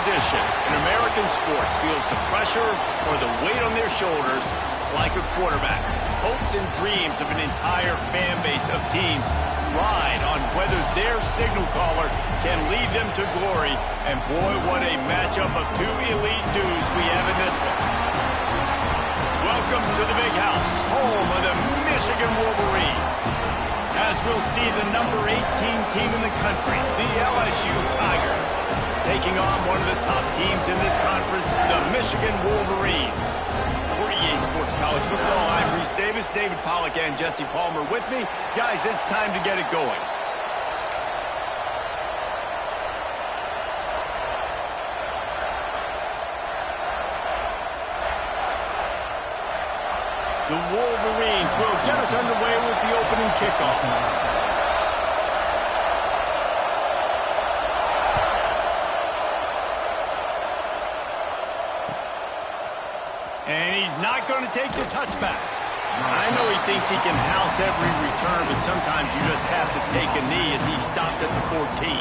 position in American sports feels the pressure or the weight on their shoulders like a quarterback. Hopes and dreams of an entire fan base of teams ride on whether their signal caller can lead them to glory. And boy, what a matchup of two elite dudes we have in this one. Welcome to the Big House, home of the Michigan Wolverines. As we'll see the number 18 team in the country, the LSU Tigers, taking on one of the top teams in this conference, the Michigan Wolverines. For EA Sports College Football, I'm Reese Davis, David Pollack, and Jesse Palmer with me. Guys, it's time to get it going. The Wolverines will get us underway with the opening kickoff. And he's not going to take the touchback. I know he thinks he can house every return, but sometimes you just have to take a knee as he stopped at the 14.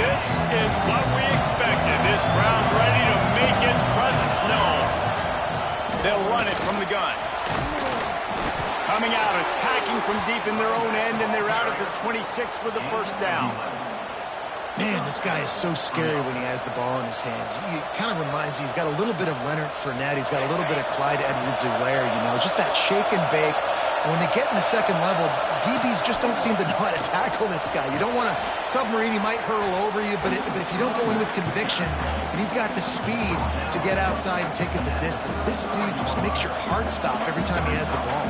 This is what we expected. This crowd ready to make its presence known. They'll run it from the gun. Coming out, attacking from deep in their own end, and they're out at the 26 with the first down. Man, this guy is so scary when he has the ball in his hands. He kind of reminds me, he's got a little bit of Leonard Fournette. He's got a little bit of Clyde Edwards-Helaire, you know, just that shake and bake. And when they get in the second level, DBs just don't seem to know how to tackle this guy. You don't want to submarine. He might hurl over you, but if you don't go in with conviction, and he's got the speed to get outside and take it the distance, this dude just makes your heart stop every time he has the ball.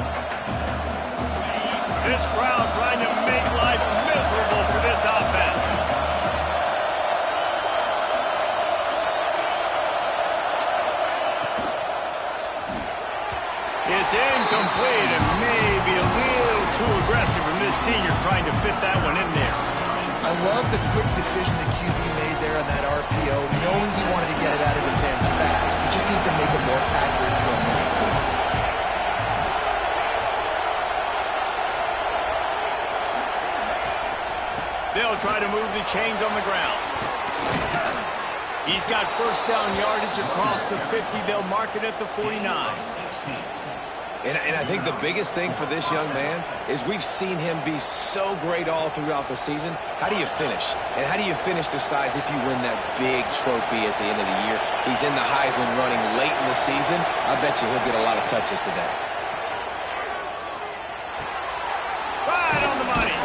This crowd trying to make life miserable for this offense. It's incomplete and maybe a little too aggressive from this senior trying to fit that one in there. I love the quick decision the QB made there on that RPO, knowing he wanted to get it out of his hands fast. He just needs to make a more accurate throw moving forward. They'll try to move the chains on the ground. He's got first down yardage across the 50. They'll mark it at the 49. And I think the biggest thing for this young man is we've seen him be so great all throughout the season. How do you finish? And how do you finish decides if you win that big trophy at the end of the year. He's in the Heisman running late in the season. I bet you he'll get a lot of touches today. Right on the money.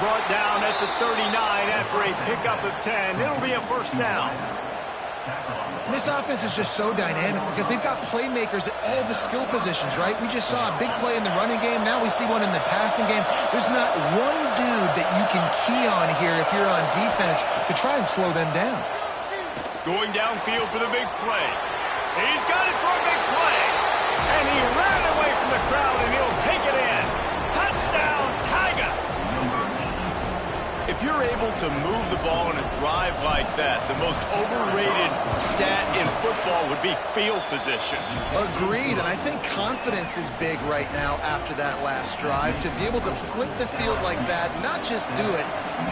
Brought down at the 39 after a pickup of 10. It'll be a first down. And this offense is just so dynamic because they've got playmakers at all the skill positions, right? We just saw a big play in the running game. Now we see one in the passing game. There's not one dude that you can key on here if you're on defense to try and slow them down. Going downfield for the big play. He's got it for a big play. And he ran away from the crowd, and he'll take it in. Touchdown, Tigers! If you're able to move the ball in a drive like that, the most overrated stat in football would be field position. Agreed, and I think confidence is big right now after that last drive. To be able to flip the field like that, not just do it,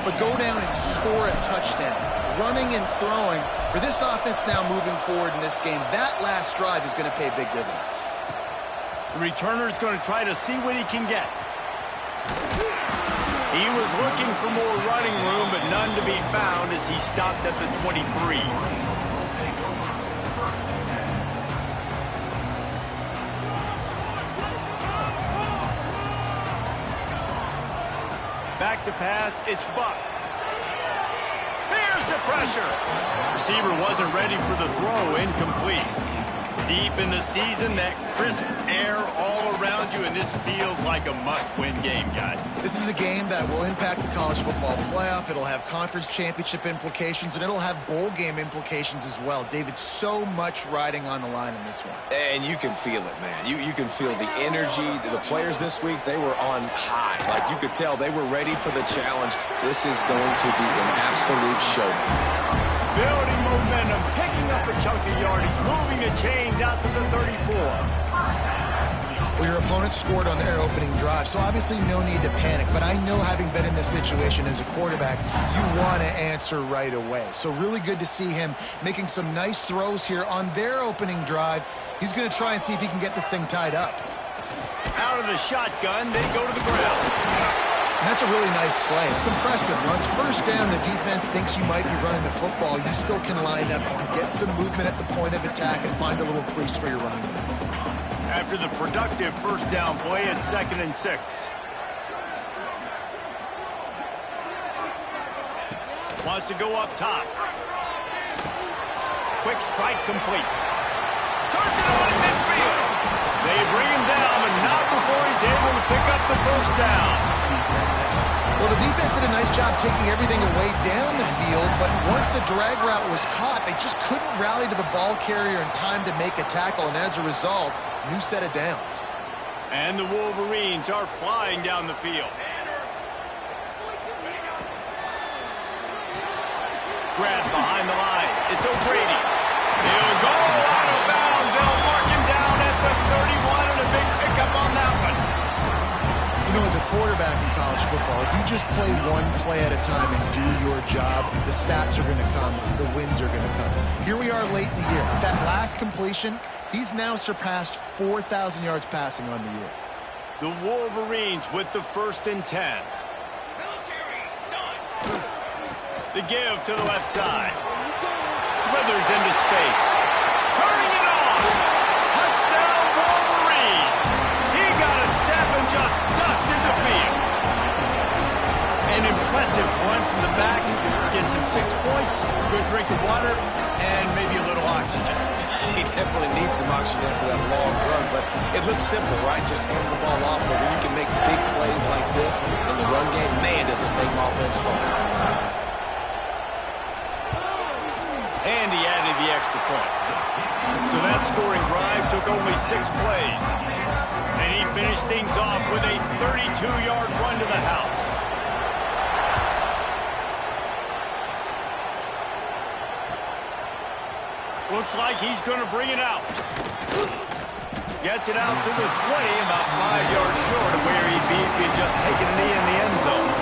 but go down and score a touchdown. Running and throwing. For this offense now moving forward in this game, that last drive is going to pay big dividends. The returner's going to try to see what he can get. He was looking for more running room, but none to be found as he stopped at the 23. Back to pass, it's Buck. Here's the pressure. Receiver wasn't ready for the throw, incomplete. Deep in the season, that crisp air all around you, and this feels like a must-win game, guys. This is a game that will impact the college football playoff. It'll have conference championship implications, and it'll have bowl game implications as well. David, so much riding on the line in this one. And you can feel it, man. You can feel the energy. The players this week, they were on high. Like, you could tell they were ready for the challenge. This is going to be an absolute showdown. Building momentum, picking up a chunk of yardage, moving the chains out to the 34. Well, your opponent scored on their opening drive, so obviously no need to panic. But I know, having been in this situation as a quarterback, you want to answer right away. So really good to see him making some nice throws here on their opening drive. He's going to try and see if he can get this thing tied up. Out of the shotgun, they go to the ground. And that's a really nice play. It's impressive. Once first down, the defense thinks you might be running the football. You still can line up and get some movement at the point of attack and find a little crease for your running back. After the productive first down play at 2nd and 6. Wants to go up top. Quick strike complete. Turns it on in midfield. They bring him down, but not before he's able to pick up the first down. Well, the defense did a nice job taking everything away down the field, but once the drag route was caught, they just couldn't rally to the ball carrier in time to make a tackle, and as a result, new set of downs. And the Wolverines are flying down the field. Grab behind the line. It's O'Grady. He'll go out of bounds. They'll mark him down at the 31, and a big pickup on that one. You know, as a quarterback in college football, if you just play one play at a time and do your job, the stats are going to come, the wins are going to come. Here we are late in the year. With that last completion, he's now surpassed 4,000 yards passing on the year. The Wolverines with the 1st and 10. The give to the left side. Slithers into space. Turning it on. Touchdown, Wolverine. He got a step and just dusted the field. An impressive run from the back. Gets him 6 points, good drink of water, and maybe a little oxygen. He definitely needs some oxygen after that long run, but it looks simple, right? Just hand the ball off, but when you can make big plays like this in the run game, man, does it make offense fun. And he added the extra point. So that scoring drive took only 6 plays. And he finished things off with a 32-yard run to the house. Looks like he's going to bring it out. Gets it out to the 20, about 5 yards short of where he'd be if he had just taken a knee in the end zone.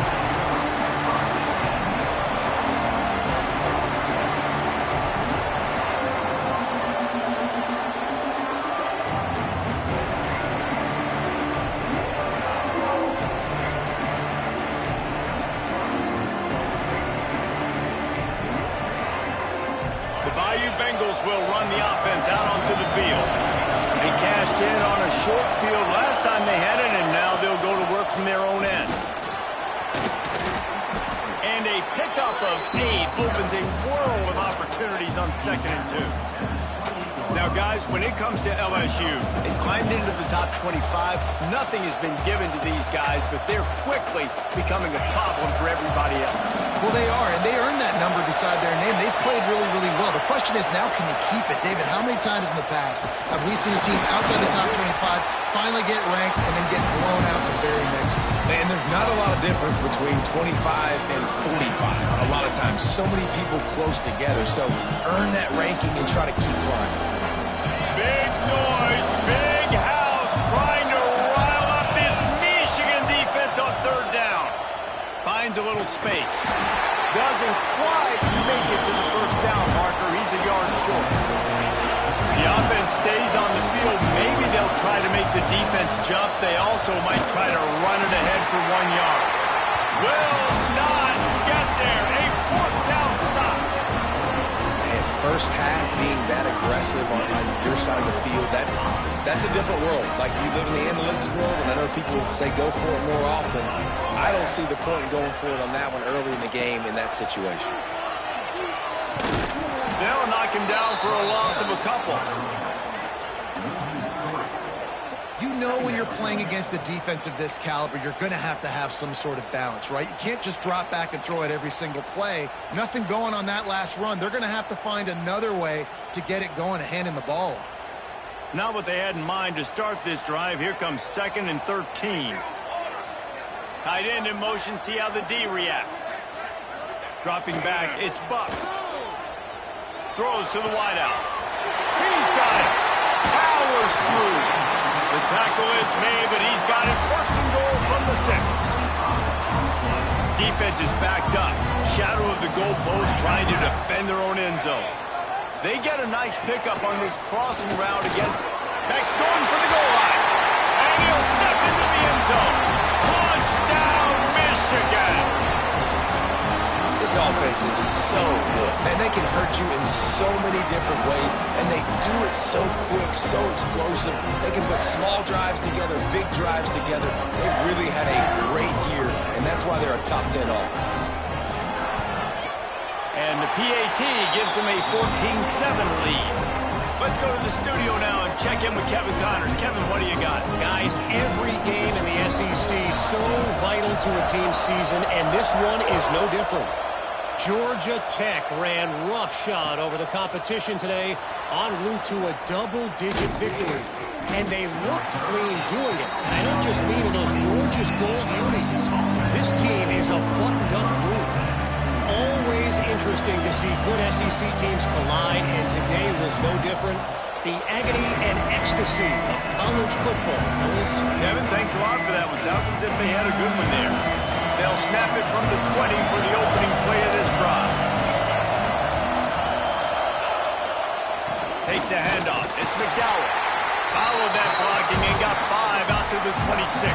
Will run the offense out onto the field. They cashed in on a short field last time they had it, and now they'll go to work from their own end. And a pickup of 8 opens a world of opportunities on 2nd and 2. Now, guys, when it comes to LSU, they climbed into the top 25. Nothing has been given to these guys, but they're quickly becoming a problem for everybody else. Well, they are, and they earned that number beside their name. They've played really, really well. The question is, now can you keep it? David, how many times in the past have we seen a team outside the top 25 finally get ranked and then get blown out the very next week? Man, there's not a lot of difference between 25 and 45. A lot of times, so many people close together. So earn that ranking and try to keep climbing. Big noise, big house, trying to rile up this Michigan defense on 3rd down. Finds a little space. Doesn't quite make it to the first down marker. He's a yard short. The offense stays on the field. Maybe they'll try to make the defense jump. They also might try to run it ahead for 1 yard. Will not get there. A 4th down stop. Man, first half being that aggressive on your side of the field, that's a different world. Like, you live in the analytics world, and I know people say go for it more often. I don't see the point in going for it on that one early in the game in that situation. They'll knock him down for a loss of a couple. You know, when you're playing against a defense of this caliber, you're going to have some sort of balance, right? You can't just drop back and throw it every single play. Nothing going on that last run. They're going to have to find another way to get it going and handing the ball off. Not what they had in mind to start this drive. Here comes 2nd and 13. Tight end in motion, see how the D reacts. Dropping back, it's Buck. Throws to the wideout. He's got it. Powers through. The tackle is made, but he's got it first and goal from the 6. Defense is backed up. Shadow of the goalpost trying to defend their own end zone. They get a nice pickup on this crossing route against Beck's going for the goal line. And he'll step into the end zone. Touchdown, Michigan! This offense is so good. Man, they can hurt you in so many different ways, and they do it so quick, so explosive. They can put small drives together, big drives together. They've really had a great year, and that's why they're a top 10 offense. And the PAT gives them a 14-7 lead. Let's go to the studio now and check in with Kevin Connors. Kevin, what do you got? Guys, every game in the SEC so vital to a team's season, and this one is no different. Georgia Tech ran roughshod over the competition today en route to a double-digit victory. And they looked clean doing it. And I don't just mean in those gorgeous gold unis. This team is a buttoned-up group. Always interesting to see good SEC teams collide, and today was no different. The agony and ecstasy of college football, fellas. Kevin, thanks a lot for that one. Sounds as if they had a good one there. They'll snap it from the 20 for the opening play of this drive. Takes the handoff. It's McDowell. Followed that blocking and got 5 out to the 26.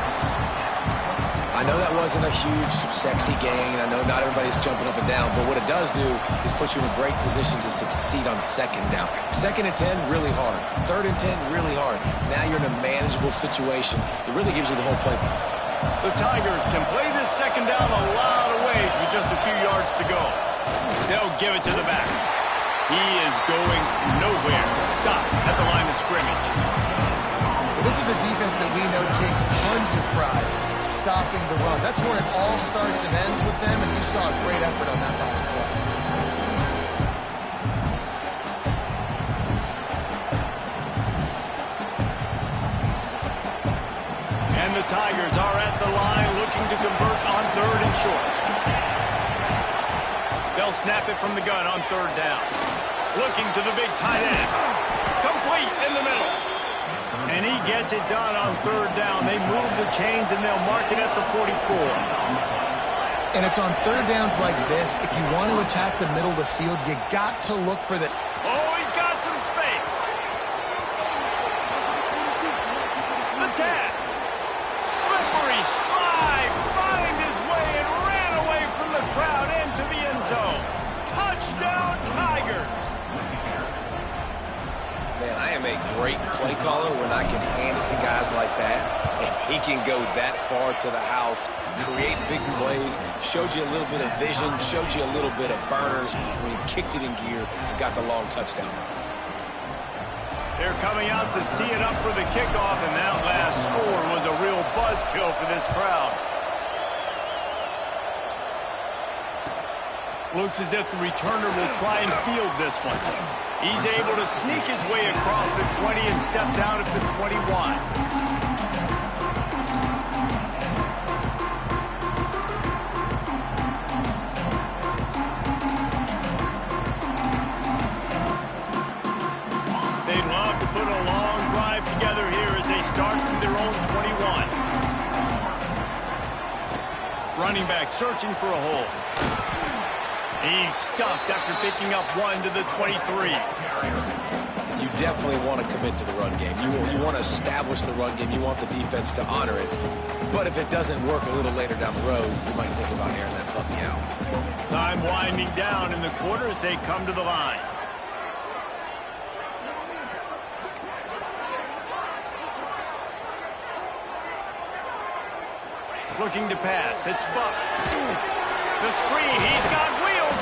I know that wasn't a huge, sexy gain. I know not everybody's jumping up and down, but what it does do is put you in a great position to succeed on second down. 2nd and 10, really hard. 3rd and 10, really hard. Now you're in a manageable situation. It really gives you the whole playbook. The Tigers can play this second down a lot of ways with just a few yards to go. They'll give it to the back. He is going nowhere. Stop at the line of scrimmage. Well, this is a defense that we know takes tons of pride stopping the run. That's where it all starts and ends with them, and you saw a great effort on that last play. And the Tigers are at the line looking to convert on 3rd and short. They'll snap it from the gun on 3rd down. Looking to the big tight end. Complete in the middle. And he gets it done on 3rd down. They move the chains and they'll mark it at the 44. And it's on 3rd downs like this. If you want to attack the middle of the field, you got to look for the... Oh, he's got some space. The tap. Slippery slide. Find his way and ran away from the crowd into the end zone. Touchdown, Tigers. Man, I am a great play caller when I can hand it to guys like that. And he can go that far to the house, create big plays, showed you a little bit of vision, showed you a little bit of burners when he kicked it in gear and got the long touchdown. They're coming out to tee it up for the kickoff, and that last score was a real buzzkill for this crowd. Looks as if the returner will try and field this one. He's able to sneak his way across the 20 and steps out at the 21. They'd love to put a long drive together here as they start from their own 21. Running back searching for a hole. He's stuffed after picking up 1 to the 23. You definitely want to commit to the run game. You want to establish the run game. You want the defense to honor it. But if it doesn't work a little later down the road, you might think about airing that puppy out. Time winding down in the quarter as they come to the line. Looking to pass. It's Buck. The screen. He's got wheels.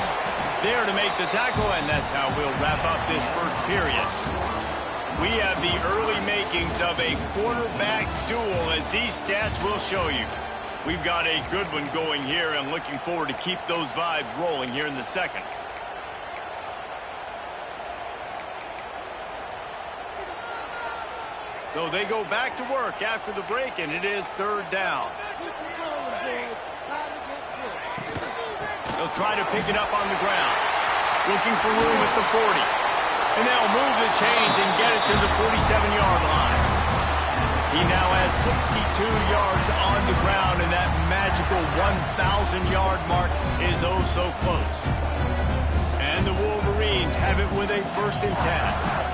There to make the tackle, and that's how we'll wrap up this first period. We have the early makings of a quarterback duel, as these stats will show you. We've got a good one going here, and looking forward to keep those vibes rolling here in the second. So they go back to work after the break, and it is 3rd down. They'll try to pick it up on the ground. Looking for room at the 40. And they'll move the chains and get it to the 47-yard line. He He now has 62 yards on the ground, and that magical 1,000-yard mark is oh so close. And the Wolverines have it with a 1st and 10.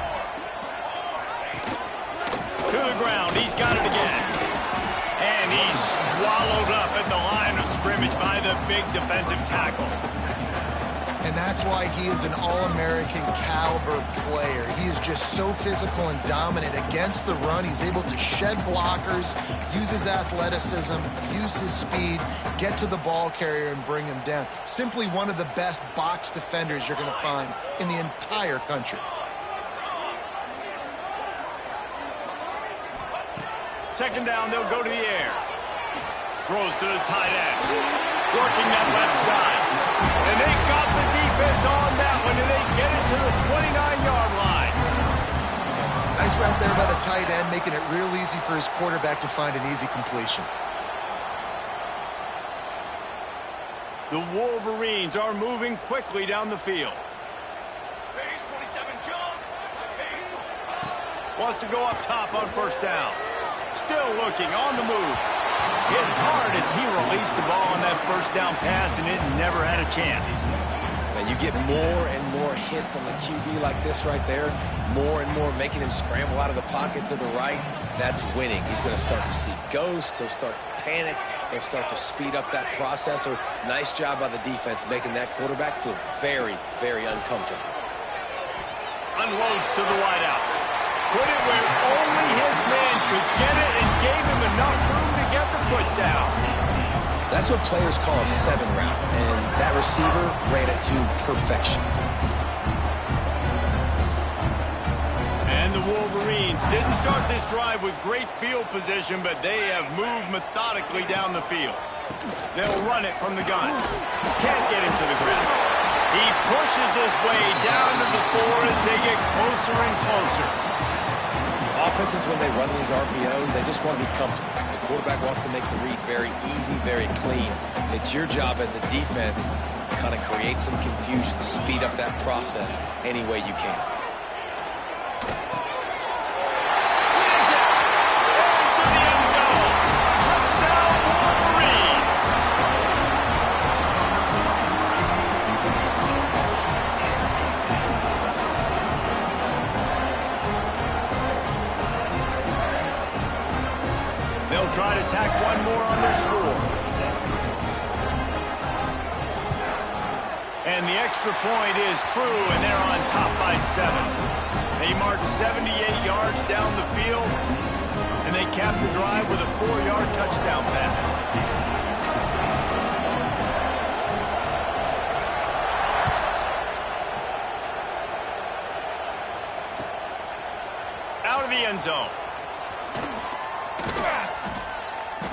To the ground, he's got it again. And he's swallowed up at the line of scrimmage by the big defensive tackle. And that's why he is an all-American caliber player. He is just so physical and dominant against the run. He's able to shed blockers, use his athleticism, use his speed, get to the ball carrier and bring him down. Simply one of the best box defenders you're going to find in the entire country. Second down, they'll go to the air. Throws to the tight end. Working that left side. And they got the defense on that one, and they get it to the 29-yard line. Nice route there by the tight end, making it real easy for his quarterback to find an easy completion. The Wolverines are moving quickly down the field. Wants to go up top on 1st down. Still looking on the move. Hit hard as he released the ball on that 1st down pass, and it never had a chance. And you get more and more hits on the QB like this right there. More and more making him scramble out of the pocket to the right. That's winning. He's going to start to see ghosts. He'll start to panic. He'll start to speed up that process. So nice job by the defense making that quarterback feel very, very uncomfortable. Unloads to the wideout. Put it where only his man could get it and gave him enough room to get the foot down. That's what players call a 7 route, and that receiver ran it to perfection. And the Wolverines didn't start this drive with great field position, but they have moved methodically down the field. They'll run it from the gun. Can't get him to the ground. He pushes his way down to the 4 as they get closer and closer. Offenses, when they run these RPOs, they just want to be comfortable. The quarterback wants to make the read very easy, very clean. It's your job as a defense to kind of create some confusion, speed up that process any way you can. Slams it into the end zone. Touchdown, Wolverines. They'll try to tack one more on their score. And the extra point is true, and they're on top by 7. They march 78 yards down the field, and they cap the drive with a 4-yard touchdown pass. Out of the end zone.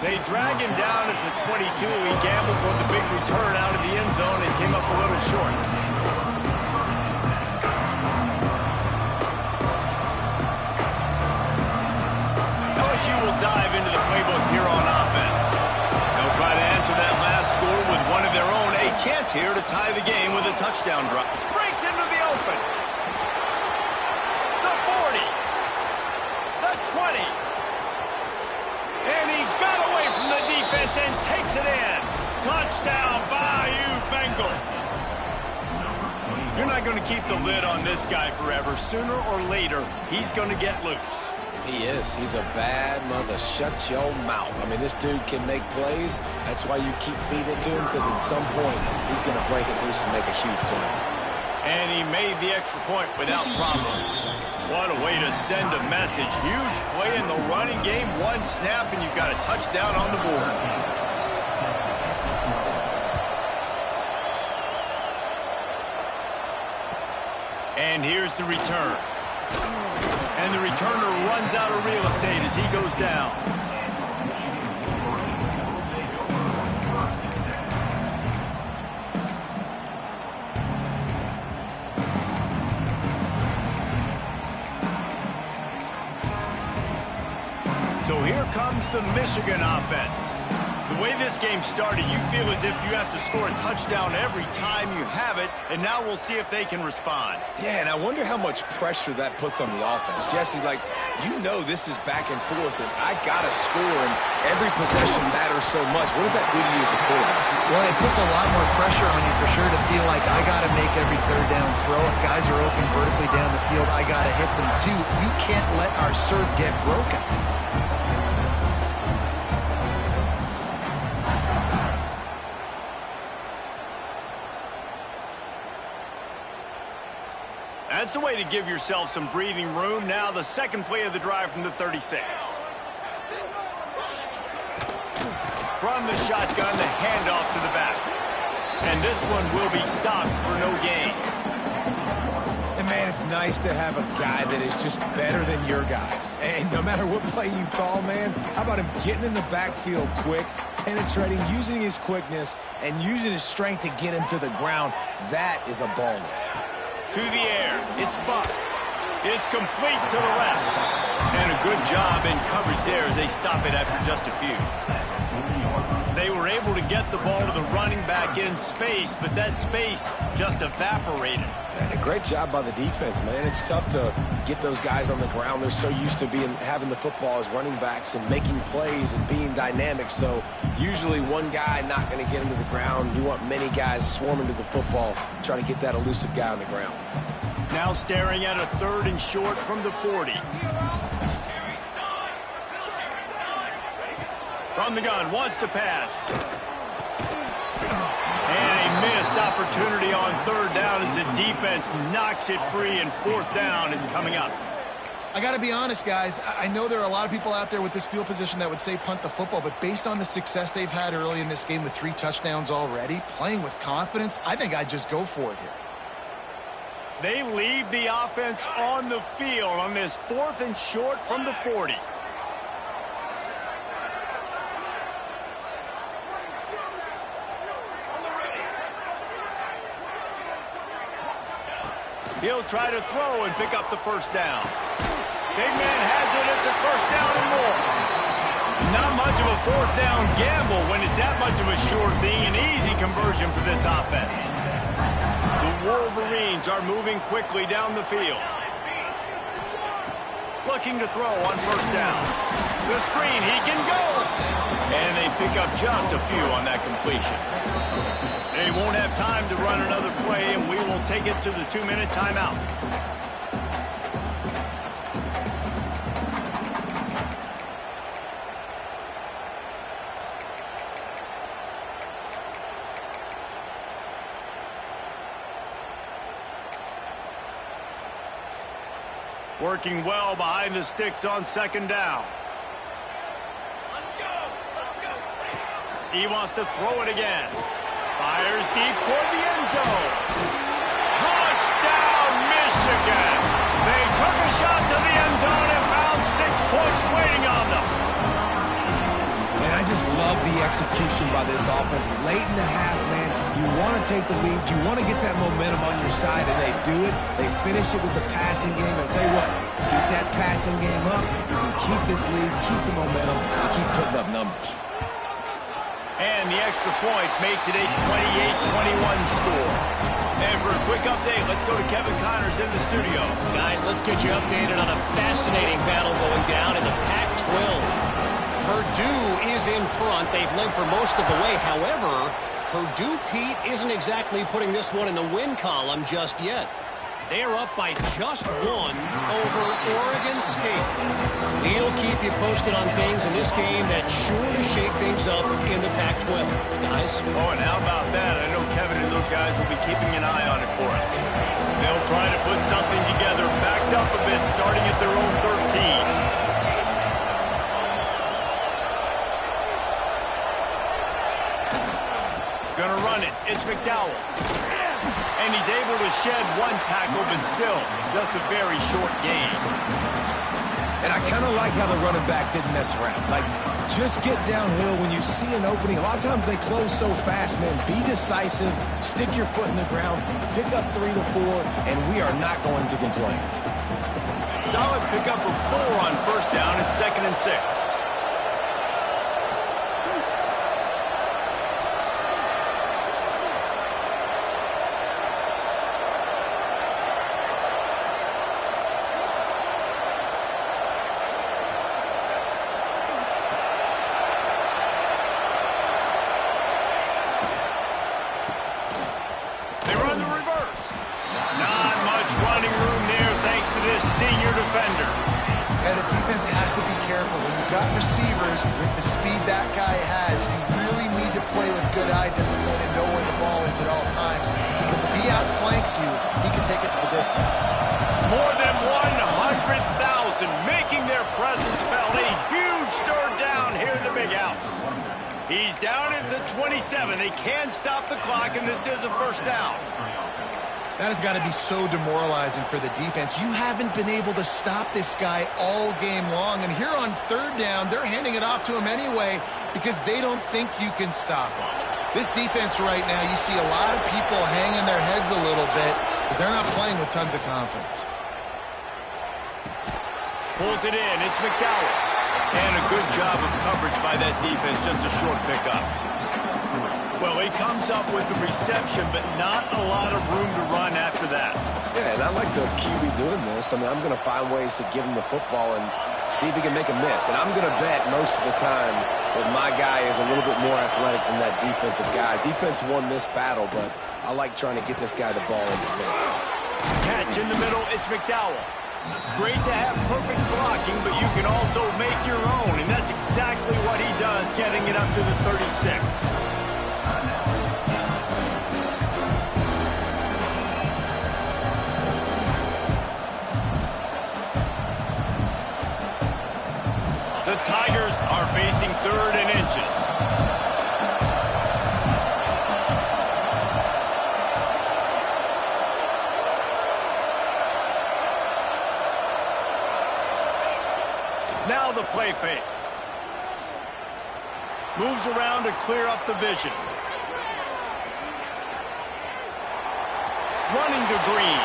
They drag him down at the 22. He gambled for the big return out of the end zone and came up a little short. LSU will dive into the playbook here on offense. They'll try to answer that last score with one of their own. A chance here to tie the game with a touchdown drop. Breaks into the open. The 40. The 20. And he got away from the defense and takes it in. Touchdown, Bayou Bengals. You're not going to keep the lid on this guy forever. Sooner or later, he's going to get loose. He is. He's a bad mother. Shut your mouth. I mean, this dude can make plays. That's why you keep feeding it to him, because at some point, he's going to break it loose and make a huge play. And he made the extra point without problem. What a way to send a message. Huge play in the running game. One snap, and you've got a touchdown on the board. And here's the return. And the returner runs out of real estate as he goes down. So here comes the Michigan offense. The way this game started, you feel as if you have to score a touchdown every time you have it, and now we'll see if they can respond. Yeah, and I wonder how much pressure that puts on the offense. Jesse, like, you know this is back and forth, and I got to score, and every possession matters so much. What does that do to you as a quarterback? Well, it puts a lot more pressure on you for sure to feel like I got to make every third down throw. If guys are open vertically down the field, I got to hit them too. You can't let our serve get broken. That's a way to give yourself some breathing room. Now the second play of the drive from the 36. From the shotgun, the handoff to the back. And this one will be stopped for no gain. And, man, it's nice to have a guy that is just better than your guys. And no matter what play you call, man, how about him getting in the backfield quick, penetrating, using his quickness, and using his strength to get him to the ground. That is a baller. To the air. It's Buck. It's complete to the left. And a good job in coverage there as they stop it after just a few. They were able to get the ball to the running back in space, but that space just evaporated. And a great job by the defense, man. It's tough to get those guys on the ground. They're so used to having the football as running backs and making plays and being dynamic. So usually one guy not going to get him to the ground. You want many guys swarming to the football, trying to get that elusive guy on the ground. Now staring at a 3rd and short from the 40. From the gun, wants to pass. And a missed opportunity on 3rd down as the defense knocks it free, and 4th down is coming up. I got to be honest, guys. I know there are a lot of people out there with this field position that would say punt the football, but based on the success they've had early in this game with 3 touchdowns already, playing with confidence, I think I'd just go for it here. They leave the offense on the field on this 4th and short from the 40. He'll try to throw and pick up the 1st down. Big man has it. It's a 1st down and more. Not much of a 4th down gamble when it's that much of a sure thing. An easy conversion for this offense. The Wolverines are moving quickly down the field. Looking to throw on 1st down. The screen, he can go. And they pick up just a few on that completion. They won't have time to run another play, and we will take it to the 2-minute timeout. Working well behind the sticks on 2nd down. He wants to throw it again. Fires deep toward the end zone. Touchdown, Michigan! They took a shot to the end zone and found 6 points waiting on them. And I just love the execution by this offense. Late in the half, man, you want to take the lead. You want to get that momentum on your side, and they do it. They finish it with the passing game. I'll tell you what, keep that passing game up. You can keep this lead, keep the momentum, and keep putting up numbers. And the extra point makes it a 28-21 score. And for a quick update, let's go to Kevin Connors in the studio. Guys, let's get you updated on a fascinating battle going down in the Pac-12. Purdue is in front. They've led for most of the way. However, Purdue, Pete, isn't exactly putting this one in the win column just yet. They are up by just 1 over Oregon State. We'll keep you posted on things in this game that's sure to shake things up in the Pac-12. Guys? Oh, and how about that? I know Kevin and those guys will be keeping an eye on it for us. They'll try to put something together, backed up a bit, starting at their own 13. Gonna run it. It's McDowell. And he's able to shed 1 tackle, but still, just a very short gain. And I kind of like how the running back didn't mess around. Like, just get downhill when you see an opening. A lot of times they close so fast, man. Be decisive, stick your foot in the ground, pick up 3 to 4, and we are not going to complain. Solid pickup of 4 on 1st down. It's 2nd and 6. senior defender. Yeah, the defense has to be careful. When you've got receivers with the speed that guy has, you really need to play with good eye discipline and know where the ball is at all times. Because if he outflanks you, he can take it to the distance. More than 100,000 making their presence felt. A huge third down here in the big house. He's down at the 27. They can stop the clock, and this is a first down. That has got to be so demoralizing for the defense. You haven't been able to stop this guy all game long. And here on third down, they're handing it off to him anyway because they don't think you can stop him. This defense right now, you see a lot of people hanging their heads a little bit because they're not playing with tons of confidence. Pulls it in. It's McDowell. And a good job of coverage by that defense. Just a short pickup. Well, he comes up with the reception, but not a lot of room to run after that. Yeah, and I like the QB doing this. I mean, I'm going to find ways to give him the football and see if he can make a miss. And I'm going to bet most of the time that my guy is a little bit more athletic than that defensive guy. Defense won this battle, but I like trying to get this guy the ball in space. Catch in the middle. It's McDowell. Great to have perfect blocking, but you can also make your own, and that's exactly what he does, getting it up to the 36. The Tigers are facing third and inches. Now the play fake. Moves around to clear up the vision. Running to Green.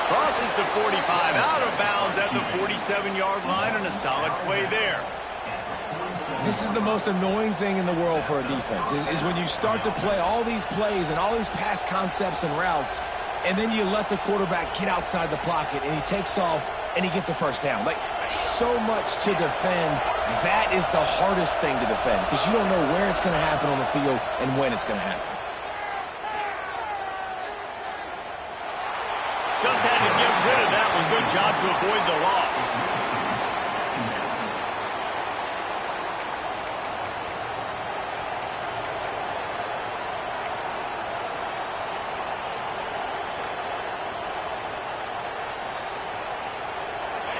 Crosses the 45, out of bounds at the 47-yard line, and a solid play there. This is the most annoying thing in the world for a defense, is when you start to play all these plays and all these pass concepts and routes, and then you let the quarterback get outside the pocket, and he takes off, and he gets a first down. Like, so much to defend. That is the hardest thing to defend, because you don't know where it's going to happen on the field and when it's going to happen. Just had to get rid of that one. Good job to avoid the loss.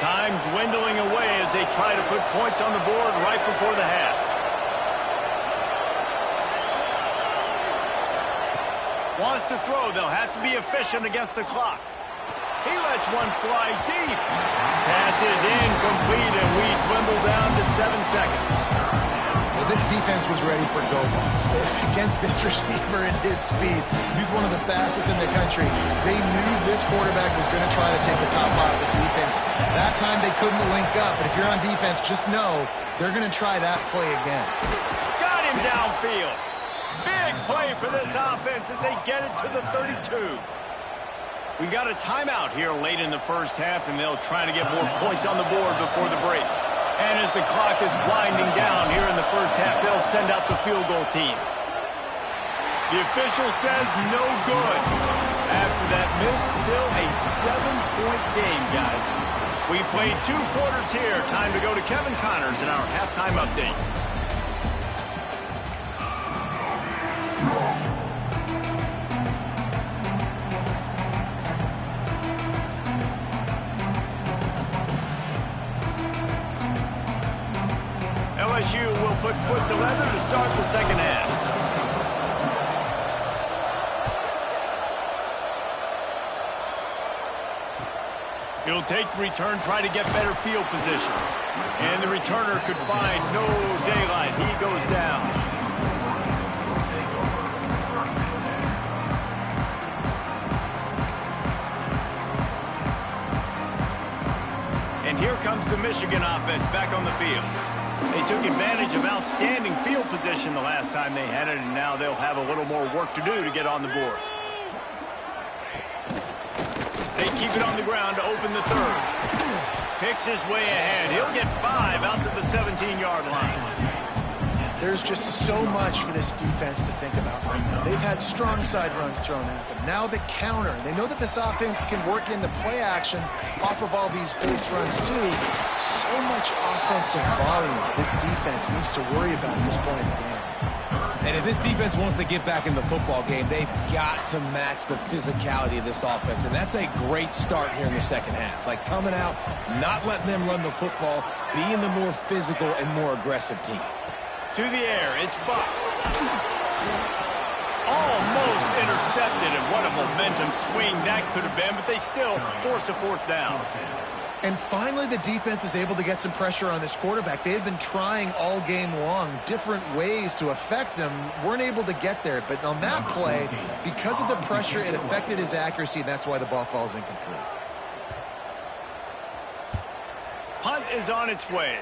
Time dwindling away as they try to put points on the board right before the half. Wants to throw. They'll have to be efficient against the clock. He lets one fly deep. Pass is incomplete, and we dwindle down to 7 seconds. Well, this defense was ready for go balls. Against this receiver and his speed, he's one of the fastest in the country. They knew this quarterback was going to try to take the top off the defense. That time they couldn't link up, but if you're on defense, just know they're going to try that play again. Got him downfield. Big play for this offense as they get it to the 32. We got a timeout here late in the first half, and they'll try to get more points on the board before the break. And as the clock is winding down here in the first half, they'll send out the field goal team. The official says no good. After that miss, still a 7-point game, guys. We played 2 quarters here. Time to go to Kevin Connors in our halftime update. LSU will put foot to leather to start the second half. He'll take the return, try to get better field position. And the returner could find no daylight. He goes down. And here comes the Michigan offense back on the field. They took advantage of outstanding field position the last time they had it, and now they'll have a little more work to do to get on the board. They keep it on the ground to open the third. Picks his way ahead. He'll get 5 out to the 17-yard line. There's just so much for this defense to think about right now. They've had strong side runs thrown at them. Now the counter. They know that this offense can work in the play action off of all these base runs too. So much offensive volume this defense needs to worry about at this point in the game. And if this defense wants to get back in the football game, they've got to match the physicality of this offense. And that's a great start here in the second half. Like coming out, not letting them run the football, being the more physical and more aggressive team. To the air, it's Buck. Almost intercepted, and what a momentum swing that could have been, but they still force a fourth down. And finally, the defense is able to get some pressure on this quarterback. They had been trying all game long different ways to affect him, weren't able to get there. But on that play, because of the pressure, it affected his accuracy, and that's why the ball falls incomplete. Punt is on its way.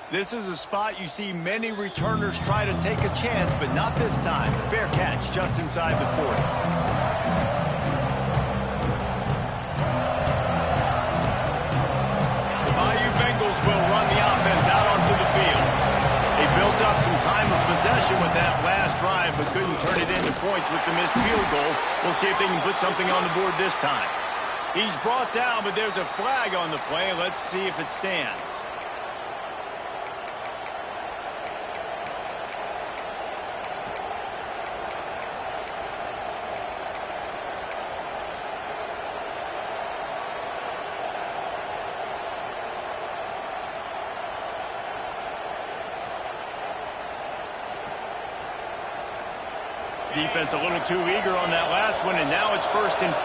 This is a spot you see many returners try to take a chance, but not this time. The fair catch just inside the 40. Will run the offense out onto the field. They built up some time of possession with that last drive, but couldn't turn it into points with the missed field goal. We'll see if they can put something on the board this time. He's brought down, but there's a flag on the play. Let's see if it stands. Defense a little too eager on that last one, and now it's 1st and 5.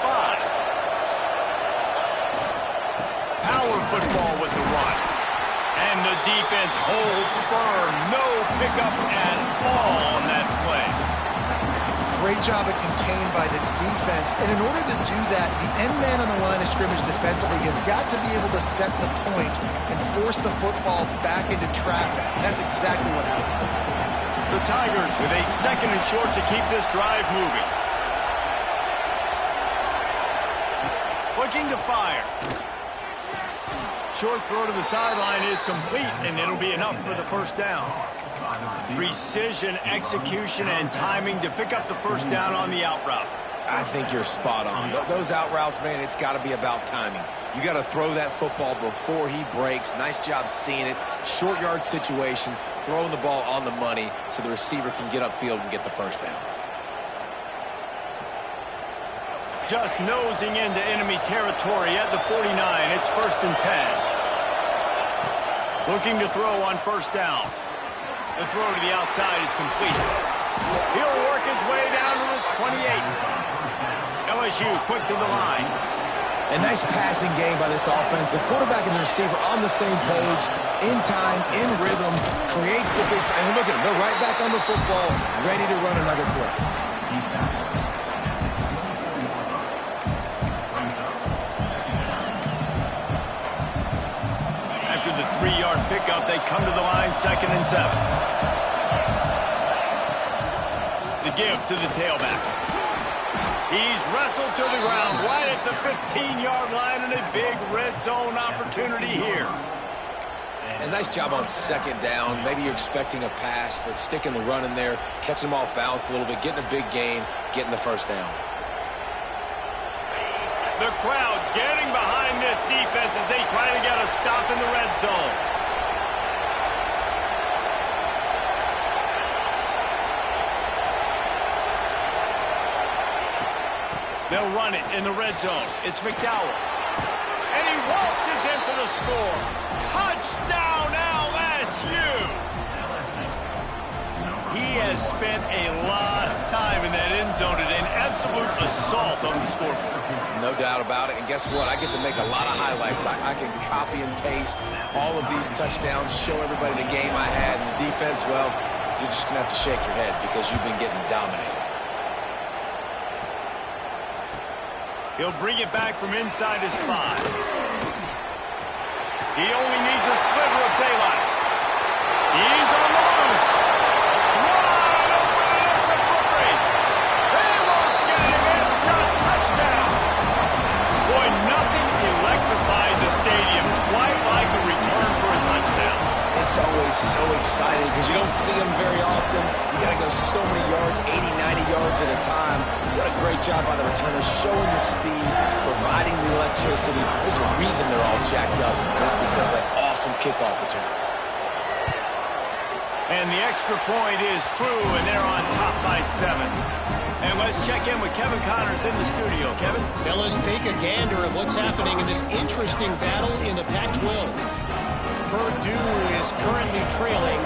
Power football with the run. And the defense holds firm. No pickup at all on that play. Great job of contained by this defense. And in order to do that, the end man on the line of scrimmage defensively has got to be able to set the point and force the football back into traffic. And that's exactly what happened. The Tigers with a 2nd and short to keep this drive moving. Looking to fire. Short throw to the sideline is complete, and it'll be enough for the first down. Precision, execution, and timing to pick up the first down on the out route. I think you're spot on. Those out routes, man, it's got to be about timing. You got to throw that football before he breaks. Nice job seeing it. Short yard situation, throwing the ball on the money so the receiver can get upfield and get the first down. Just nosing into enemy territory at the 49. It's 1st and 10. Looking to throw on first down. The throw to the outside is complete. He'll work his way down to the 28. LSU quick to the line. A nice passing game by this offense. The quarterback and the receiver on the same page, in time, in rhythm, creates the big... And look at them. They're right back on the football, ready to run another play. After the 3-yard pickup, they come to the line, 2nd and 7. The give to the tailback. He's wrestled to the ground right at the 15-yard line, and a big red zone opportunity here. And nice job on 2nd down. Maybe you're expecting a pass, but sticking the run in there, catching them off balance a little bit, getting a big gain, getting the first down. The crowd getting behind this defense as they try to get a stop in the red zone. They'll run it in the red zone. It's McDowell. And he waltzes in for the score. Touchdown, LSU! He has spent a lot of time in that end zone today. An absolute assault on the scoreboard. No doubt about it. And guess what? I get to make a lot of highlights. I can copy and paste all of these touchdowns, show everybody the game I had. And the defense, well, you're just going to have to shake your head because you've been getting dominated. He'll bring it back from inside his 5. He only needs a sliver of daylight. He's on the loose. Wide open. It's a foot race. They won't get him. It's a touchdown. Boy, nothing electrifies a stadium quite like a return for a touchdown. It's always so exciting yards at a time. What a great job by the returner, showing the speed, providing the electricity. There's a reason they're all jacked up, and it's because of that awesome kickoff return. And the extra point is true, and they're on top by 7. And let's check in with Kevin Connors in the studio. Kevin? Fellas, take a gander at what's happening in this interesting battle in the Pac-12. Purdue is currently trailing,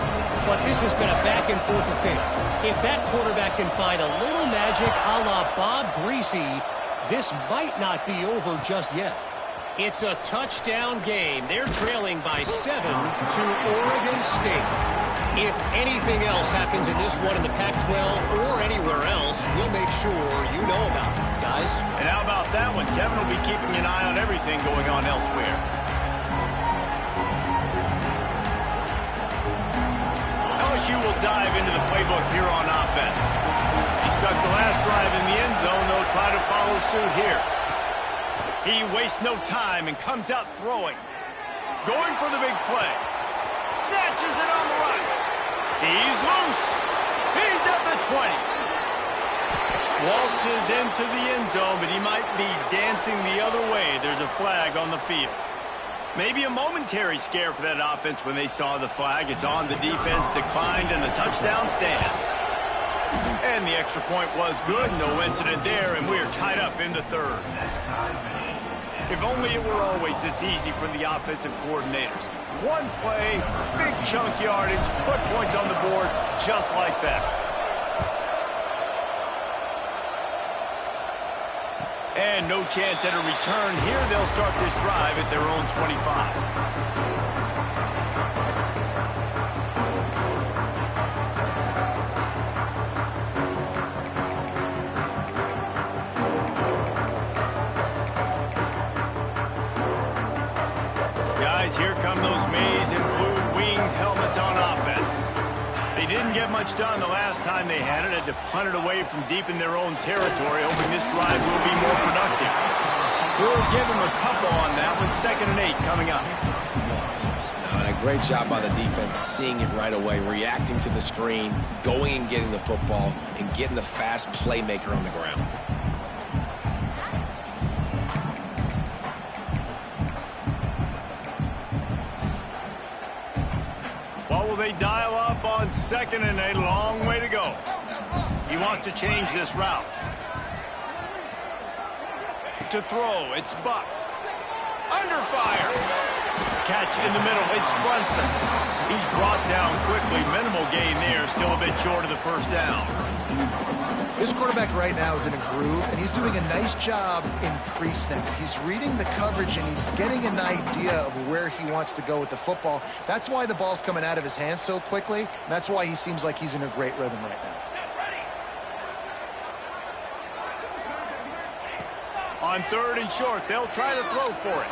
but this has been a back-and-forth affair. If that quarterback can find a little magic a la Bob Greasy, this might not be over just yet. It's a touchdown game. They're trailing by 7 to Oregon State. If anything else happens in this one in the Pac-12 or anywhere else, we'll make sure you know about it, guys. And how about that one? Kevin will be keeping an eye on everything going on elsewhere. LSU will dive into the playbook here on offense. He stuck the last drive in the end zone. They'll try to follow suit here. He wastes no time and comes out throwing. Going for the big play. Snatches it on the run. He's loose. He's at the 20. Waltzes into the end zone, but he might be dancing the other way. There's a flag on the field. Maybe a momentary scare for that offense when they saw the flag. It's on. The defense declined, and the touchdown stands. And the extra point was good. No incident there, and we're tied up in the third. If only it were always this easy for the offensive coordinators. One play, big chunk yardage, put points on the board just like that. And no chance at a return here. They'll start this drive at their own 25. Here come those maize and blue winged helmets on offense. They didn't get much done the last time they had it. Had to punt it away from deep in their own territory, hoping this drive will be more productive. We'll give them a couple on that one. 2nd and 8 coming up. And a great job by the defense, seeing it right away, reacting to the screen, going and getting the football, and getting the fast playmaker on the ground. They dial up on 2nd and 8. Long way to go. He wants to change this route. To throw, it's Buck. Under fire. Catch in the middle, it's Brunson. He's brought down quickly. Minimal gain there, still a bit short of the first down. This quarterback right now is in a groove, and he's doing a nice job in pre-snap. He's reading the coverage, and he's getting an idea of where he wants to go with the football. That's why the ball's coming out of his hands so quickly, and that's why he seems like he's in a great rhythm right now. On 3rd and short, they'll try to throw for it.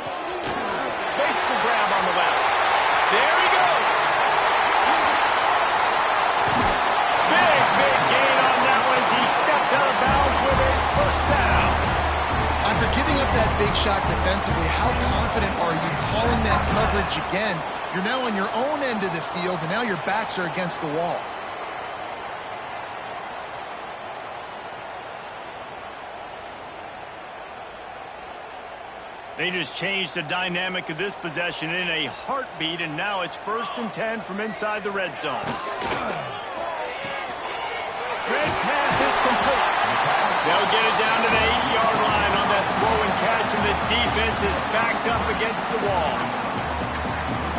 Makes the grab on the left. There he goes. Big gain on that one as he stepped out of bounds with a first down. After giving up that big shot defensively, how confident are you calling that coverage again? You're now on your own end of the field, and now your backs are against the wall. They just changed the dynamic of this possession in a heartbeat, and now it's 1st and 10 from inside the red zone. Red pass, it's complete. They'll get it down to the 8-yard line on that throw and catch, and the defense is backed up against the wall.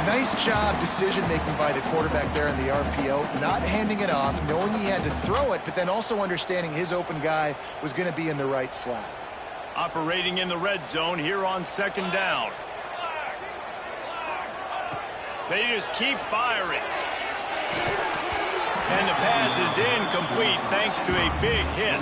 Nice job decision-making by the quarterback there in the RPO, not handing it off, knowing he had to throw it, but then also understanding his open guy was going to be in the right flat. Operating in the red zone here on 2nd down. They just keep firing. And the pass is incomplete thanks to a big hit.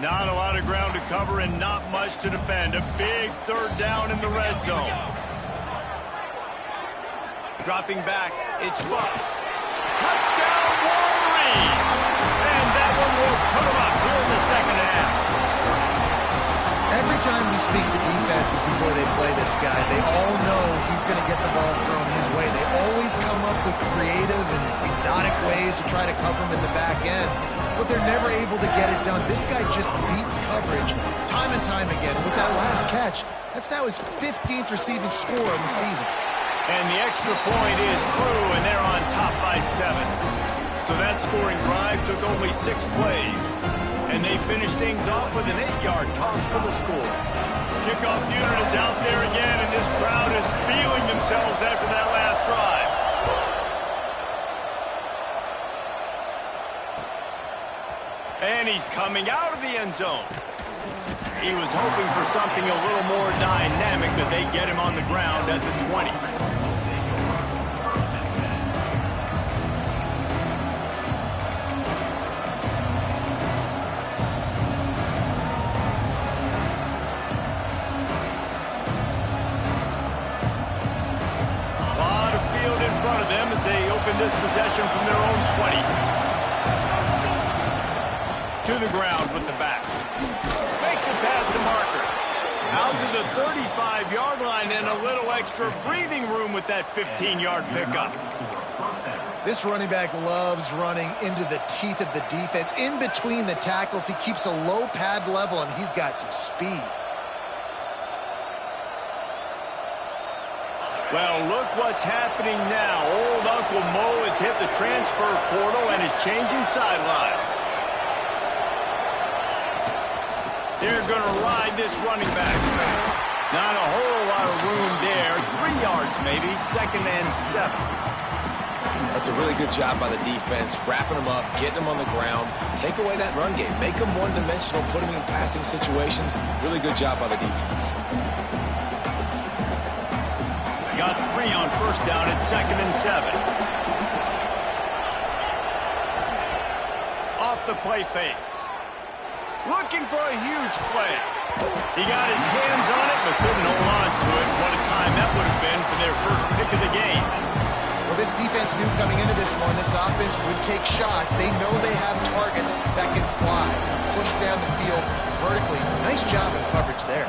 Not a lot of ground to cover and not much to defend. A big 3rd down in the red zone. Dropping back, it's Buck. Touchdown, Wolverines! And that one will put them up here in the 2nd half. Every time we speak to defenses before they play this guy, they all know he's going to get the ball thrown his way. They always come up with creative and exotic ways to try to cover him in the back end, but they're never able to get it done. This guy just beats coverage time and time again. With that last catch, that's now his 15th receiving score of the season. And the extra point is true, and they're on top by 7. So that scoring drive took only 6 plays. And they finish things off with an 8-yard toss for the score. Kickoff unit is out there again, and this crowd is feeling themselves after that last drive. And he's coming out of the end zone. He was hoping for something a little more dynamic, but they get him on the ground at the 20. This possession from their own 20. To the ground with the back. Makes it past the marker. Out to the 35-yard line and a little extra breathing room with that 15-yard pickup. This running back loves running into the teeth of the defense. In between the tackles, he keeps a low pad level, and he's got some speed. Well, look what's happening now. Old Uncle Mo has hit the transfer portal and is changing sidelines. They're going to ride this running back. Not a whole lot of room there. 3 yards maybe, 2nd and 7. That's a really good job by the defense, wrapping them up, getting them on the ground, take away that run game, make them one-dimensional, put them in passing situations. Really good job by the defense. Got 3 on first down at 2nd and 7. Off the play fake. Looking for a huge play. He got his hands on it, but couldn't hold on to it. What a time that would have been for their first pick of the game. Well, this defense knew coming into this one, this offense would take shots. They know they have targets that can fly, push down the field vertically. Nice job in coverage there.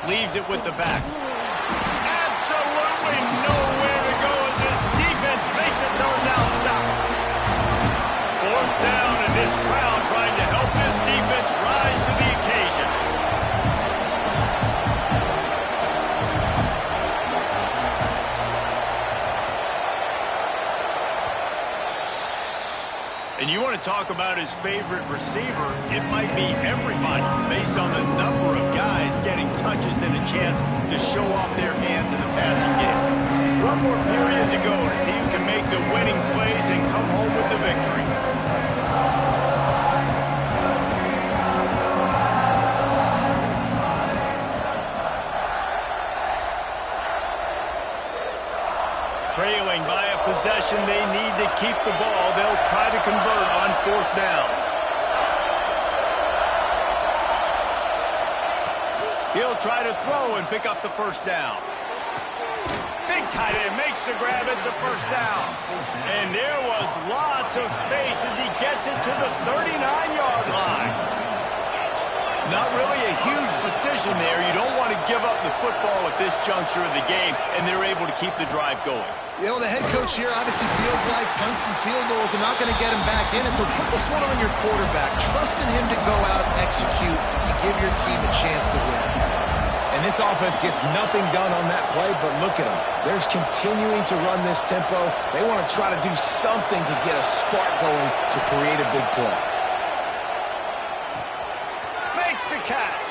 Leaves it with the back. Absolutely nowhere to go as this defense makes a 3rd down stop. 4th down, and this crowd trying to help this defense rise to the occasion. And you want to talk about his favorite receiver, it might be everybody based on the number of guys getting touches and a chance to show off their hands in the passing game. One more period to go to see who can make the winning plays and come home with the victory. Trailing by a possession, they need to keep the ball. They'll try to convert on 4th down. He'll try to throw and pick up the 1st down. Big tight end makes the grab. It's a 1st down. And there was lots of space as he gets it to the 39-yard line. Not really a huge decision there. You don't want to give up the football at this juncture of the game, and they're able to keep the drive going. You know, the head coach here obviously feels like punts and field goals are not going to get him back in, and so put this one on your quarterback. Trust in him to go out and execute and give your team a chance to win. And this offense gets nothing done on that play, but look at them. They're continuing to run this tempo. They want to try to do something to get a spark going to create a big play. Makes the catch.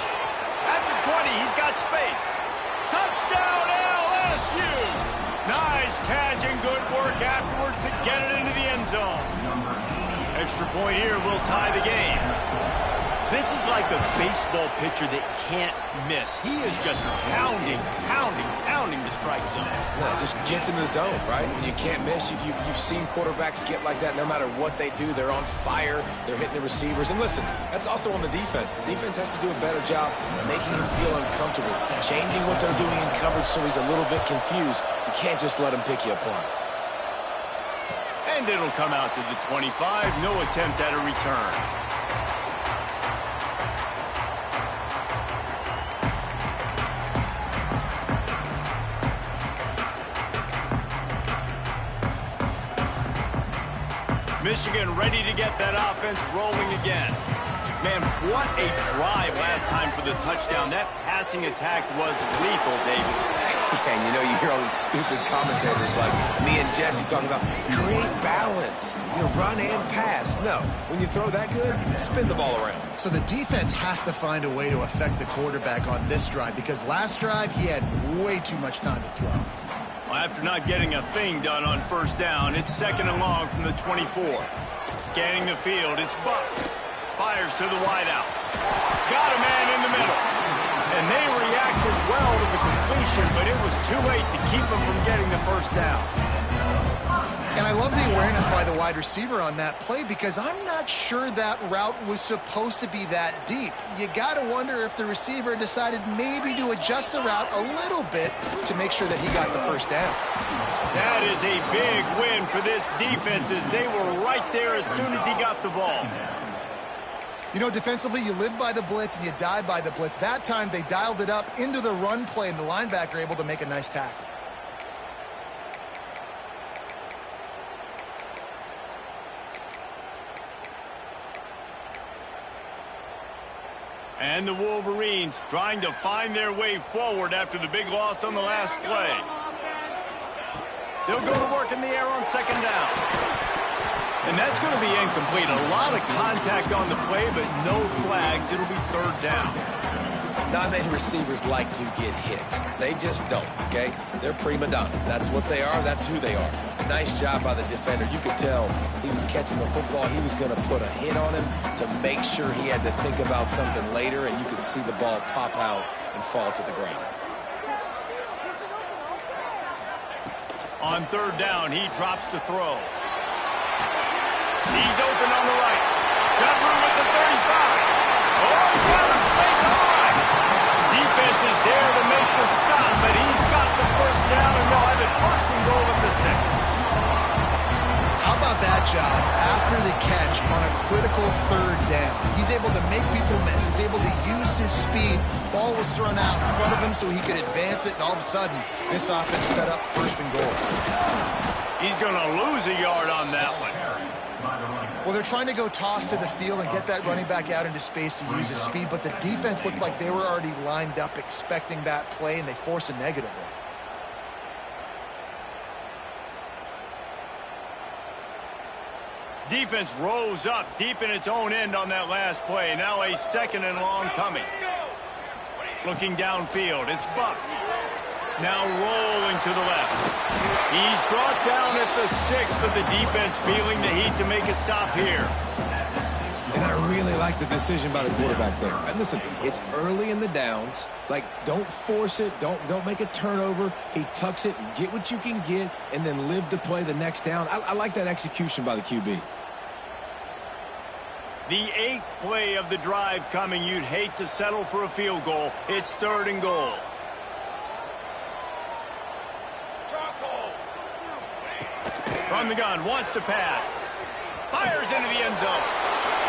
At the 20, he's got space. Touchdown, LSU! Nice catch and good work afterwards to get it into the end zone. Extra point here will tie the game. This is like a baseball pitcher that can't miss. He is just pounding the strike zone. Yeah, just gets in the zone, right? When you can't miss, you've seen quarterbacks get like that no matter what they do. They're on fire. They're hitting the receivers. And listen, that's also on the defense. The defense has to do a better job making him feel uncomfortable, changing what they're doing in coverage so he's a little bit confused. You can't just let him pick you apart. And it'll come out to the 25. No attempt at a return. Michigan ready to get that offense rolling again. Man, what a drive last time for the touchdown. That passing attack was lethal, David. Yeah, and you know, you hear all these stupid commentators like me and Jesse talking about create balance, run and pass. No, when you throw that good, spin the ball around. So the defense has to find a way to affect the quarterback on this drive because last drive he had way too much time to throw. Well, after not getting a thing done on first down, it's 2nd and long from the 24. Scanning the field, it's Buck. Fires to the wideout. Got a man in the middle. And they reacted well to the completion, but it was too late to keep them from getting the first down. And I love the awareness by the wide receiver on that play because I'm not sure that route was supposed to be that deep. You got to wonder if the receiver decided maybe to adjust the route a little bit to make sure that he got the first down. That is a big win for this defense as they were right there as soon as he got the ball. Defensively, you live by the blitz and you die by the blitz. That time, they dialed it up into the run play, and the linebacker able to make a nice tackle. And the Wolverines trying to find their way forward after the big loss on the last play. They'll go to work in the air on 2nd down. And that's going to be incomplete. A lot of contact on the play, but no flags. It'll be 3rd down. Not many receivers like to get hit. They just don't, okay? They're prima donnas. That's what they are. That's who they are. Nice job by the defender. You could tell he was catching the football. He was going to put a hit on him to make sure he had to think about something later, and you could see the ball pop out and fall to the ground. On 3rd down, he drops to throw. He's open on the right. Got room at the 35. Oh, he found a space on the right. Defense is there to make the stop, but he's got the first down, and they'll have it 1st and goal at the 6. How about that job after the catch on a critical 3rd down? He's able to make people miss. He's able to use his speed. Ball was thrown out in front of him so he could advance it, and all of a sudden, this offense set up 1st and goal. He's going to lose a yard on that one. Well, they're trying to go toss to the field and get that running back out into space to use his speed, but the defense looked like they were already lined up expecting that play, and they force a negative one. Defense rose up deep in its own end on that last play. Now a 2nd and long coming. Looking downfield, it's Buck. Now rolling to the left. He's brought down at the 6, but the defense feeling the heat to make a stop here. And I really like the decision by the quarterback there. And listen, it's early in the downs. Like, don't force it. Don't make a turnover. He tucks it, get what you can get, and then live to play the next down. I like that execution by the QB. The 8th play of the drive coming. You'd hate to settle for a field goal. It's 3rd and goal. From the gun, wants to pass. Fires into the end zone.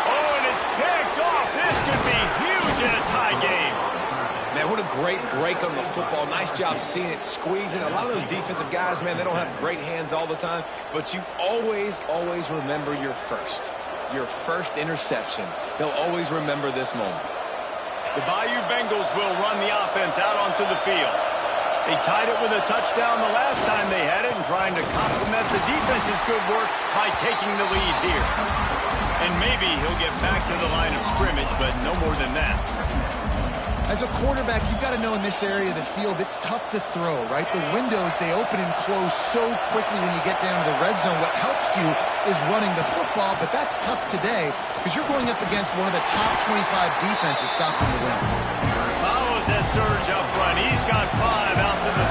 Oh, and it's picked off. This could be huge in a tie game. Man, what a great break on the football. Nice job seeing it squeezing. A lot of those defensive guys, man, they don't have great hands all the time, but you always remember your first interception. They'll always remember this moment. The Bayou Bengals will run the offense out onto the field. They tied it with a touchdown the last time they had it and trying to complement the defense's good work by taking the lead here. And maybe he'll get back to the line of scrimmage, but no more than that. As a quarterback, you've got to know in this area of the field, it's tough to throw, right? The windows, they open and close so quickly when you get down to the red zone. What helps helps you is running the football, but that's tough today because you're going up against one of the top 25 defenses stopping the run. Follows that surge up front. He's got 5 out to the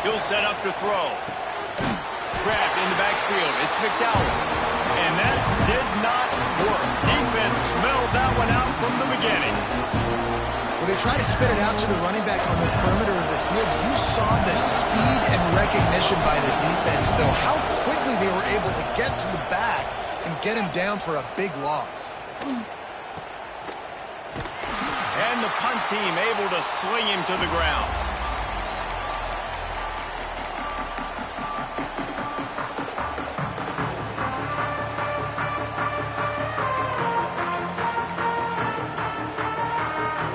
13. He'll set up to throw. Grabbed in the backfield. It's McDowell. And that did not work. Defense smelled that one out from the beginning. When they try to spit it out to the running back on the perimeter of the field, you saw the speed and recognition by the defense, though, how quickly they were able to get to the back and get him down for a big loss. And the punt team able to sling him to the ground.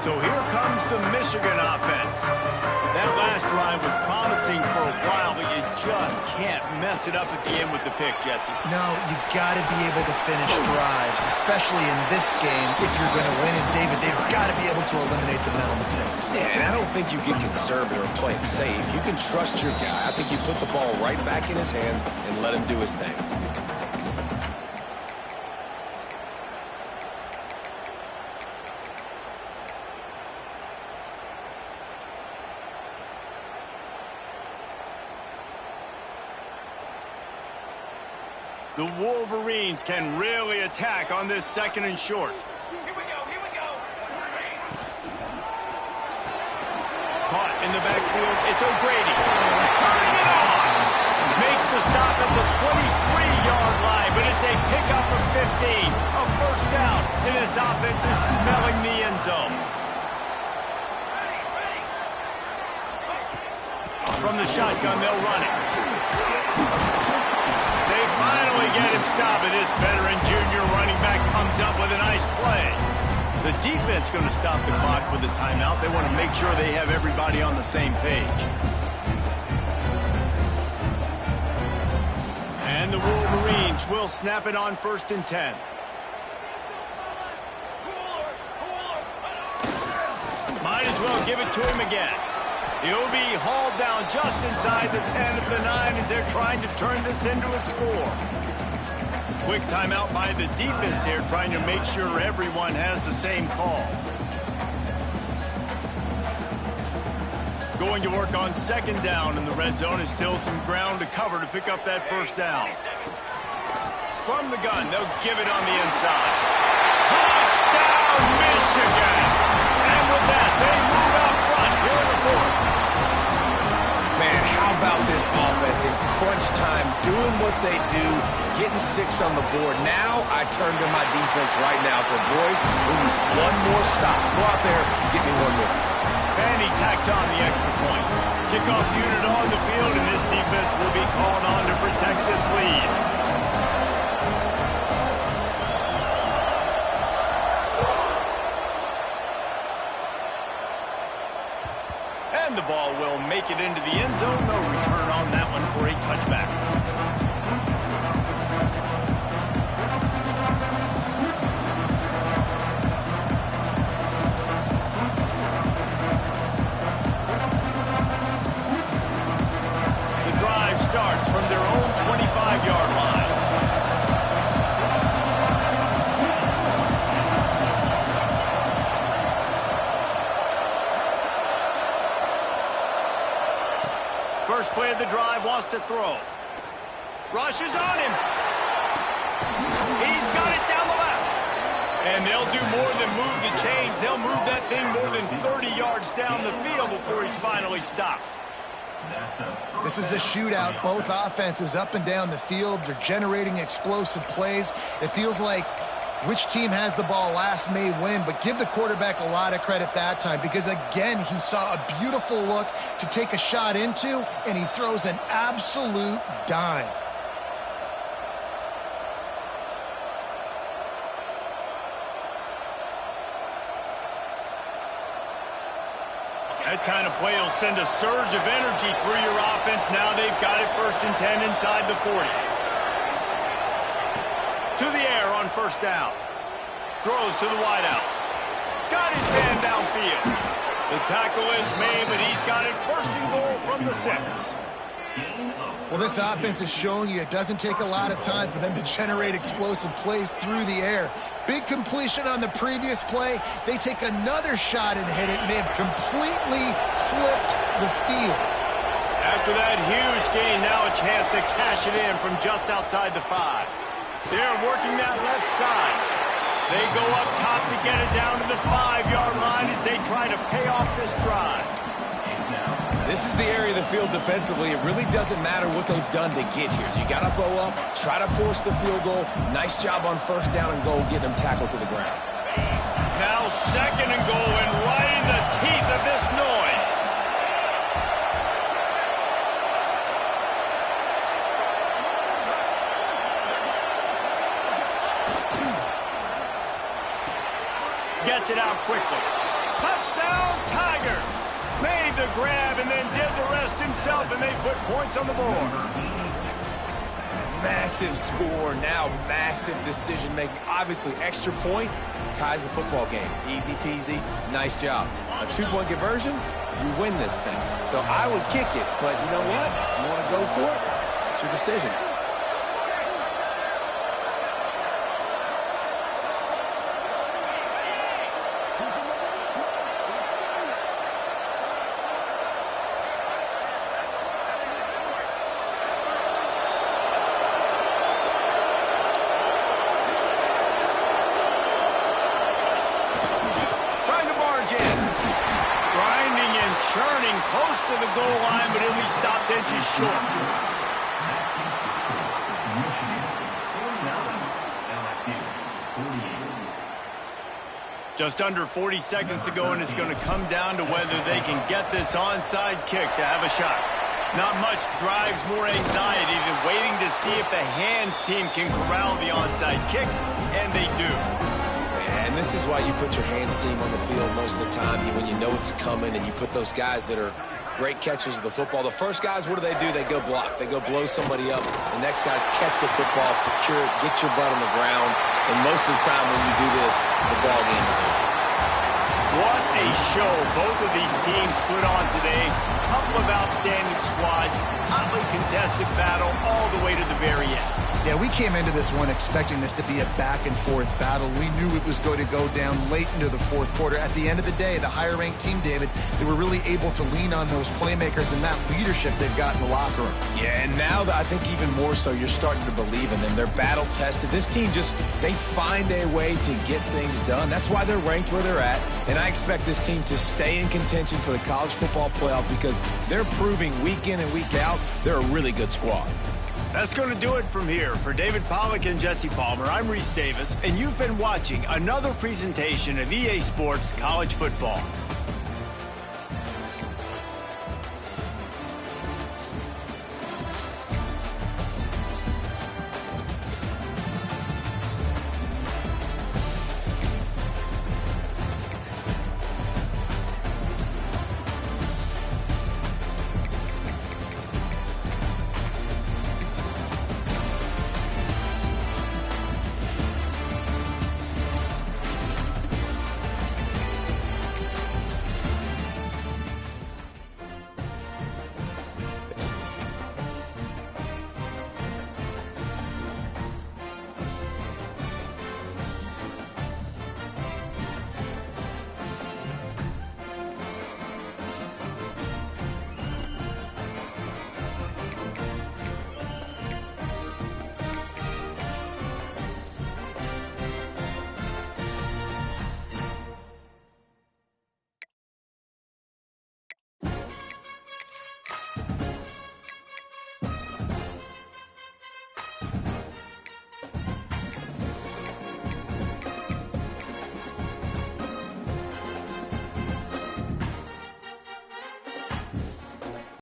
So here comes the Michigan offense. That last drive was promising for a while, but you just can't mess it up at the end with the pick, Jesse. No, you got to be able to finish drives, especially in this game if you're going to win. And, David, they've got to be able to eliminate the mental mistakes. Yeah, and I don't think you get conservative or play it safe. You can trust your guy. I think you put the ball right back in his hands and let him do his thing. The Wolverines can really attack on this 2nd and short. Here we go. Caught in the backfield. It's O'Grady. Turning it on. Makes the stop at the 23-yard line, but it's a pickup of 15. A first down, and this offense is smelling the end zone. From the shotgun, they'll run it. They finally get him stopped, and this veteran junior running back comes up with a nice play. The defense going to stop the clock with a timeout. They want to make sure they have everybody on the same page. And the Wolverines will snap it on 1st and 10. Might as well give it to him again. He'll be hauled down just inside the 10 of the 9 as they're trying to turn this into a score. Quick timeout by the defense here, trying to make sure everyone has the same call. Going to work on 2nd down in the red zone, and still some ground to cover to pick up that first down. From the gun, they'll give it on the inside. Touchdown, Michigan! And with that, they move out front here in the 4th. Man, how about this offense in crunch time, doing what they do, getting 6 on the board. Now I turn to my defense right now. So, boys, we need one more stop. Go out there, get me one more. And he tacks on the extra point. Kickoff unit on the field, and this defense will be called on to protect this lead. And the ball will make it into the end zone. No return on that one for a touchback. The drive starts from their own 25-yard line. First play of the drive, wants to throw. Rushes on him. He's got it down the left. And they'll do more than move the chains. They'll move that thing more than 30 yards down the field before he's finally stopped. This is a shootout. Both offenses up and down the field. They're generating explosive plays. It feels like which team has the ball last may win, but give the quarterback a lot of credit that time because, again, he saw a beautiful look to take a shot into, and he throws an absolute dime. That kind of play will send a surge of energy through your offense. Now they've got it 1st and 10 inside the 40. To the air on 1st down. Throws to the wideout. Got his man downfield. The tackle is made, but he's got it first and goal from the 6. Well, this offense has shown you it doesn't take a lot of time for them to generate explosive plays through the air. Big completion on the previous play. They take another shot and hit it, and they have completely flipped the field. After that huge gain, now a chance to cash it in from just outside the 5. They're working that left side. They go up top to get it down to the 5-yard line as they try to pay off this drive. This is the area of the field defensively. It really doesn't matter what they've done to get here. You got to bow up, try to force the field goal. Nice job on first down and goal, getting them tackled to the ground. Now 2nd and goal, and right in the teeth of this noise. Gets it out quickly. Touchdown, Tigers! Made the grab and then did the rest himself, and they put points on the board. Massive score, now massive decision-making. Obviously, extra point ties the football game. Easy peasy, nice job. A 2-point conversion, you win this thing. So I would kick it, but you know what? If you want to go for it, it's your decision. Churning close to the goal line, but he'll be stopped inches short. Just under 40 seconds to go, and it's going to come down to whether they can get this onside kick to have a shot. Not much drives more anxiety than waiting to see if the hands team can corral the onside kick, and they do. And this is why you put your hands team on the field most of the time when you know it's coming, and you put those guys that are great catchers of the football. The first guys, what do? They go block. They go blow somebody up. The next guys catch the football, secure it, get your butt on the ground. And most of the time when you do this, the ball game is over. What a show both of these teams put on today. Couple of outstanding squads. Hotly contested battle all the way to the very end. Yeah, we came into this one expecting this to be a back-and-forth battle. We knew it was going to go down late into the fourth quarter. At the end of the day, the higher-ranked team, David, they were really able to lean on those playmakers and that leadership they've got in the locker room. Yeah, and now I think even more so, you're starting to believe in them. They're battle-tested. This team they find a way to get things done. That's why they're ranked where they're at. And I expect this team to stay in contention for the college football playoff because they're proving week in and week out they're a really good squad. That's going to do it from here. For David Pollack and Jesse Palmer, I'm Reese Davis, and you've been watching another presentation of EA Sports College Football.